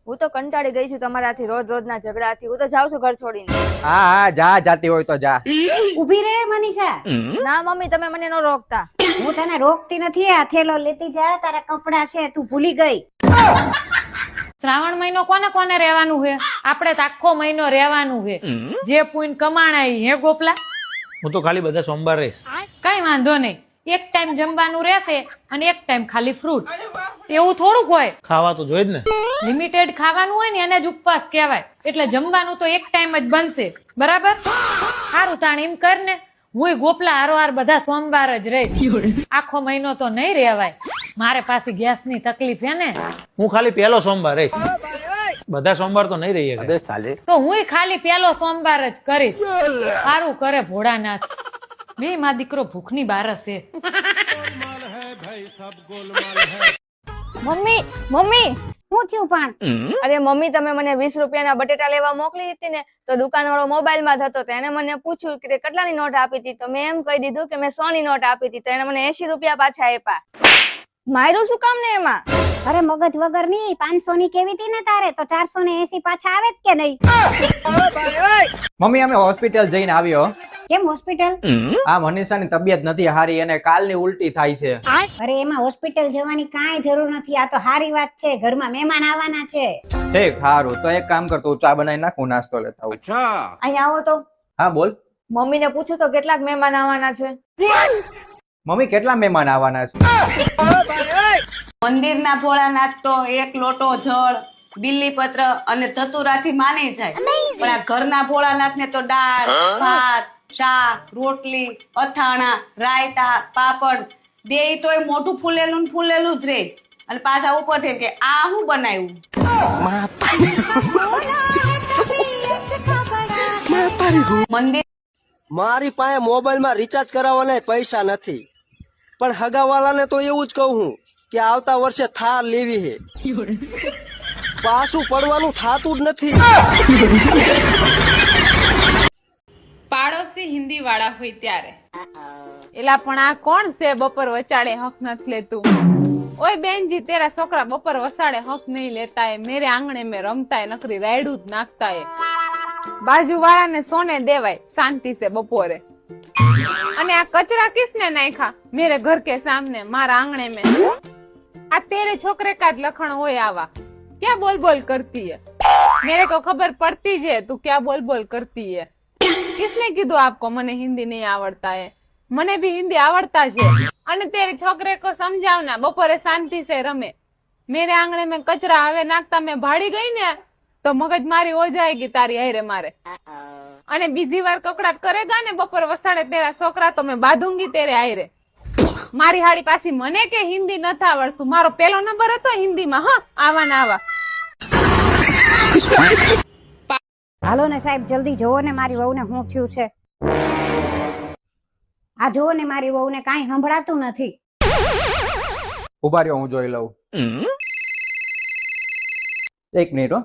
હું તો કંટાળી ગઈ છું તમારાથી રોજ રોજના ઝઘડાથી. હું તો જાઉં છું ઘર છોડીને. હા હા જા, જાતી હોય તો જા. ઊભી રહે મનીષા. ના મમ્મી, તમે મને ન રોકતા. હું તને રોકતી નથી. આ થેલો લેતી જા, તારા કપડા છે, તું ભૂલી ગઈ. શ્રાવણ મહિનો કોને કોને રહેવાનું છે? આપણે તો આખો મહિનો રહેવાનું છે. જે પૂન કમાણાય હે ગોપલા. હું તો ખાલી બધા સોમવાર રહીશ. કઈ વાંધો નહીં, એક ટાઈમ જમવાનું રહેશે અને એક ટાઈમ ખાલી ફ્રૂટ. એવું થોડુંક હોય. ખાવા તો જોઈએ જ ને. લિમિટેડ ખાવાનું હોય ને એને જ ઉપવાસ કહેવાય. એટલે જમવાનું તો એક ટાઈમ જ બનશે, બરાબર? સારું તાણ એમ કર ને, હું ગોપલા હારોહાર બધા સોમવાર જ રહીશ. આખો મહિનો તો નહીં રહેવાય, મારે પાસે ગેસની તકલીફ હે ને. હું ખાલી પહેલો સોમવાર રહીશ. બધા સોમવાર તો નહીં રહીએ. અબે સાલે. તો હું ખાલી પહેલો સોમવાર જ કરીશ. સારું કરે ભોળાનાથ. બે માં દીકરો ભૂખની બારસ છે. મમ્મી મમ્મી, શું થયું પણ? અરે મમ્મી, તમે મને 20 રૂપિયાના બટેટા લેવા મોકલી હતી ને, તો દુકાનવાળો મોબાઈલમાં જ હતો. તો એને મને પૂછ્યું કે કેટલાની નોટ આપી હતી. તો મેં એમ કહી દીધું કે મેં 100 ની નોટ આપી હતી. તો એને મને 80 રૂપિયા પાછા આપ્યા. માર્યું શું કામ ને એમાં? અરે મગજ વગર ની 500 ની કેવી હતી ને તારે, તો 480 પાછા આવે જ કે નહીં? મમ્મી અમે હોસ્પિટલ જઈને આવ્યો. કેમ હોસ્પિટલ? આ મનીષાની તબિયત નથી હારી અને કાલની ઉલટી થાય છે. અરે એમાં હોસ્પિટલ જવાની કાંઈ જરૂર નથી. આ તો હારી વાત છે, ઘરમાં મહેમાન આવવાના છે. ઠીક, સારું. તો એક કામ કર, તું ચા બનાવી નાખ, હું નાસ્તો લેતા આવું. અહીંયા આવો તો. હા બોલ. મમ્મીને પૂછો તો કેટલાક મહેમાન આવવાના છે. મમ્મી કેટલા મહેમાન આવવાના છે? મંદિરના ભોળાનાથ તો એક લોટો જળ, બિલ્લીપત્ર અને ધતુરાથી માની જાય. પણ આ ઘરના ભોળાનાથ ને તો દાળ, ભાત, શાક, રોટલી, અથાણા, રાયતા, પાપડ દે તોય મોઢું ફૂલેલું ને ફૂલેલું જ રે. અને પાછા ઉપરથી એમ કે આ હું બનાવ્યું. મંદિર મારી પાસે મોબાઈલમાં રિચાર્જ કરાવવાના પૈસા નથી, પણ હગાવાલાને તો એવું જ કહું હું કે આવતા વર્ષે થાર લેવી હે. પાછું પડવાનું થાતું જ નથી. પાડોશી હિન્દી વાળા હોય ત્યારે એલા પણ આ કોણ છે બપોર વચાડે હક નથી લેતું? ઓય બેનજી, તેરા છોકરા બપોર વસાડે હક નહીં લેતા है, मेरे आंगणे में रमता है, नकरी रायडू જ નાખતા है. બાજુ વાળાને સોને દેવાય શાંતિ से બપોરે. અને આ કચરા કિસને નાખ્યા मेरे घर के सामने, मारा आंगणे में? આ तेरे छोकरे का જ લખણ હોય આવા. क्या बोल बोल करती है? मेरे को खबर पड़ती है तू क्या बोल बोल करती है. किसने કીધું आपको મને હિન્દી નહીં આવડતા है? મને भी हिंदी आवड़ता है. અને तेरे छोकरे को समझावना, बपोरे शांति से रमे. मेरे आंगणे में कचरा હવે નાખતા મેં ભાડી ગઈ ને તો મગજ મારી હો જાયગી તારી હારે મારે. અને બીજી વાર કકડાટ કરેગા ને બપોર વસાડે તેરા છોકરા તો મેં બાંધુંગી તેરે હારે. મારી હાડી પાછી મને કે હિન્દી નથી આવડતું. મારો પેલો નંબર હતો હિન્દીમાં. હા, આવા ને આવા. હાલો ને સાહેબ, જલ્દી જોવો ને મારી વહુને શું થયું છે. આ જોવો ને મારી વહુને કાંઈ સંભળાતું નથી. ઉભા રહ્યો, હું જોઈ લઉં. એક મિનિટ હો.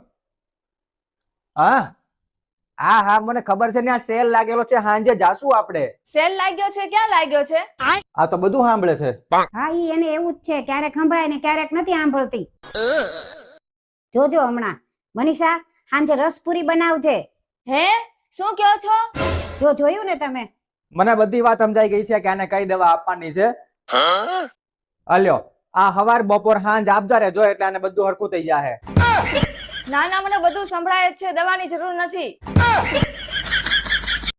હા હા હા, મને ખબર છે ને, આ સેલ લાગેલો છે, હાંજે જાશું આપણે. સેલ લાગ્યો છે? ક્યાં લાગ્યો છે? આ તો બધું સાંભળે છે. હા, ઈ એને એવું જ છે, ક્યારેક સંભળાય ને ક્યારેક નથી સાંભળતી. જોજો હમણાં. મનીષા, હાંજે રસપુરી બનાવજે. હે, શું કહો છો? જો જોયું ને તમે? મને બધી વાત સમજાઈ ગઈ છે કે આને કઈ દવા આપવાની છે. અલ્યો, આ હવાર બપોર હાંજ આપજા રહેજો એટલે આને બધું હરખું થઈ જાય. ના ના, મને બધું સંભળાય જ છે, દવાની જરૂર નથી.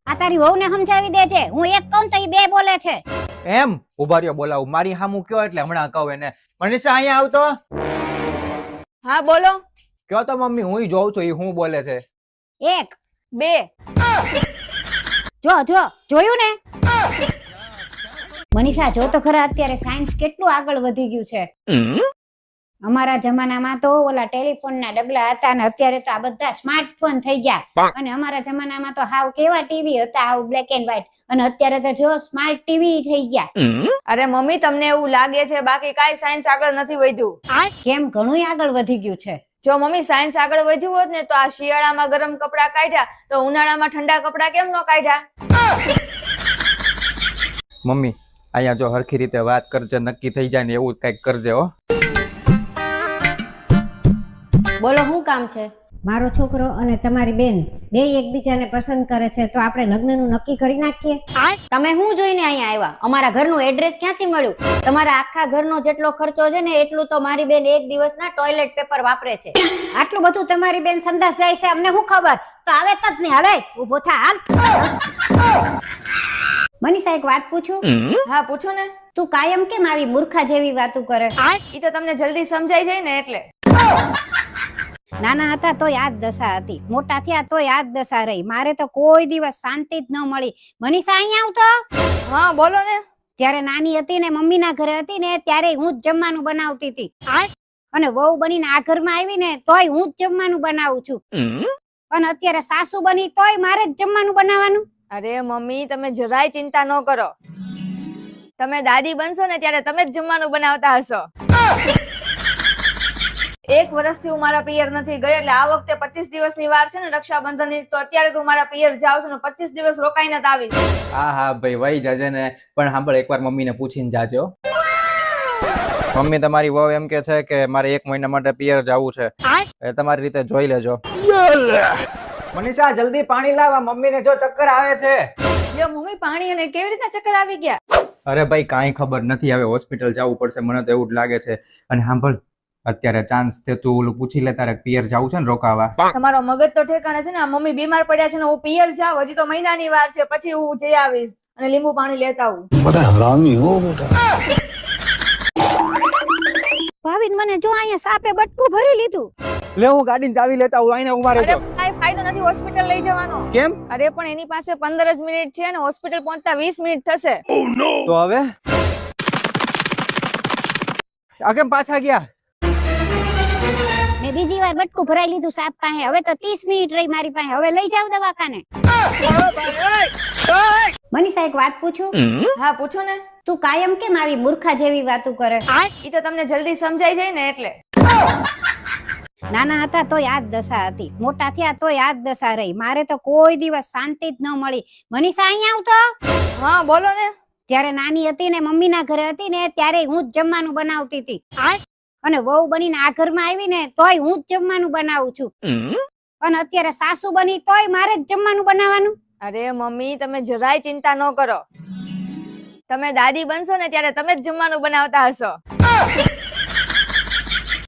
આ તારી વહુને સમજાવી દેજે. હું એક કહું તો ઈ બે બોલે છે. એમ? ઉભા રહ્યો, બોલાવું. મારી હામું કયો એટલે હમણાં કહું એને. મનીષા, અહીંયા આવતો. હા બોલો. કયો તો મમ્મી, હું જોઉં છું એ હું બોલે છે. 1 2 જો જોયું ને? મનીષા, જો તો ખરા અત્યારે સાયન્સ કેટલું આગળ વધી ગયું છે. અમારા જમાનામાં તો ઓલા ટેલિફોન ના ડબલા હતા ને અત્યારે તો આ બધા સ્માર્ટફોન થઈ ગયા. અને અમારા જમાનામાં તો હાવ કેવા ટીવી હતા, હાવ બ્લેક એન્ડ વ્હાઈટ. અને અત્યારે તો જો સ્માર્ટ ટીવી થઈ ગયા. અરે મમ્મી, તમને એવું લાગે છે, બાકી કાઈ સાયન્સ આગળ નથી વધ્યું. કેમ? ઘણું આગળ વધી ગયું છે. જો મમ્મી સાયન્સ આગળ વધ્યું હોત ને તો આ શિયાળામાં ગરમ કપડા કાઢ્યા તો ઉનાળામાં ઠંડા કપડા કેમ ન કાઢ્યા? મમ્મી, અહીંયા જો હરખી રીતે વાત કરજે, નક્કી થઈ જાય ને એવું કઈક કરજે હો. બોલો શું કામ છે? મારો છોકરો અને તમારી બેન બે એકબીજાને પસંદ કરે છે તો આપણે લગ્નનું નક્કી કરી નાખીએ. તમે શું જોઈને અહીંયા આવ્યા? અમારા ઘરનું એડ્રેસ ક્યાંથી મળ્યું? તમારા આખા ઘરનો જેટલો ખર્ચો છે ને એટલું તો મારી બેન એક દિવસના ટોયલેટ પેપર વાપરે છે. આટલું બધું તમારી બેન સંદાસ જાય છે અમને શું ખબર? તો આવે જ નહીં. હાલે ઊભો થા હાલ. મનીષા એક વાત પૂછું? હા પૂછો ને. તું કાયમ કેમ આવી મૂર્ખા જેવી વાતો કરે? ઈ તો તમને જલ્દી સમજાઈ જાય ને એટલે. નાના હતા તો યાદ દશા હતી, મોટા થયા તો યાદ દશા રહી. મારે તો કોઈ દિવસ શાંતિ જ ન મળી. મનીષા અહીંયા આવતો. હા બોલો ને. જ્યારે નાની હતી ને મમ્મીના ઘરે હતી ને ત્યારે હું જ જમવાનું બનાવતી હતી, અને વહુ બનીને આ ઘરમાં આવી ને તોય હું જ જમવાનું બનાવું છું. અને અત્યારે સાસુ બની તોય મારે જ જમવાનું બનાવવાનું. અરે મમ્મી તમે જરાય ચિંતા ન કરો. તમે દાદી બનશો ને ત્યારે તમે જ જમવાનું બનાવતા હશો. 1 વર્ષથી હું મારા પિયર નથી ગઈ એટલે આ વખતે 25 દિવસની વાર છે ને રક્ષાબંધનની, તો અત્યારે તું મારા પિયર જાવ છું ને 25 દિવસ રોકાઈને જ આવીશ. હા હા ભાઈ વહી જાજે ને, પણ સાંભળ એકવાર મમ્મીને પૂછીને જાજો. મમ્મી તમારી વહુ એમ કે છે કે મારે 1 મહિના માટે પિયર જવું છે, એ તમારી રીતે જોઈ લેજો. મનીષા જલ્દી પાણી લાવ, મમ્મીને જો ચક્કર આવે છે. યો મમ્મી પાણી અને કેવી રીતના ચક્કર આવી ગયા? અરે ભાઈ કાંઈ ખબર નથી, હવે હોસ્પિટલ જવું પડશે મને તો એવું જ લાગે છે. અને સાંભળ અત્યારે ચાન્સ તે તું ઓલું પૂછી લે તારે પિયર જવું છે ને રોકાવા. તમારો મગજ તો ઠેકાણે છે ને. આ મમ્મી બીમાર પડ્યા છે ને હું પિયર જાવ, હજી તો મહિનાની વાર છે, પછી હું જઈ આવીશ અને લીંબુ પાણી લેતા આવું. ભાવિન મને જો અહીંયા સાપે બટકું ભરી લીધું. લે હું ગાડીની ચાવી લેતા હું આઈને ઉભા અરે રહેજો. કાંઈ ફાયદો નથી હોસ્પિટલ લઈ જવાનો. કેમ? અરે પણ એની પાસે 15 જ મિનિટ છે ને હોસ્પિટલ પહોંચતા 20 મિનિટ થશે. તો હવે આ કેમ પાછા ગયા? મેં બીજી વાર બટકું ભરાઈ લીધું સાપ પાસે. હવે તો 30 મિનિટ રહી મારી પાસે. હવે લઈ જાવ દવાખાને. મનીષા એક વાત પૂછું? હા પૂછો ને. તું કાયમ કેમ આવી મૂર્ખા જેવી વાતો કરે? ઈ તો તમને જલ્દી સમજાઈ જાય ને એટલે. નાના હતા તો યાદ દશા હતી, મોટા થયા તો યાદ દશા રહી. મારે તો કોઈ દિવસ શાંતિ જ ન મળી. મનીષા અહીંયા આવતો. હા બોલો ને. જ્યારે નાની હતી ને મમ્મીના ઘરે હતી ને ત્યારે હું જ જમવાનું બનાવતી હતી, અને વહુ બનીને આ ઘરમાં આવી ને તોય હું જ જમવાનું બનાવું છું. અને અત્યારે સાસુ બની તોય મારે જ જમવાનું બનાવવાનું. અરે મમ્મી તમે જરાય ચિંતા ન કરો. તમે દાદી બનશો ને ત્યારે તમે જ જમવાનું બનાવતા હશો.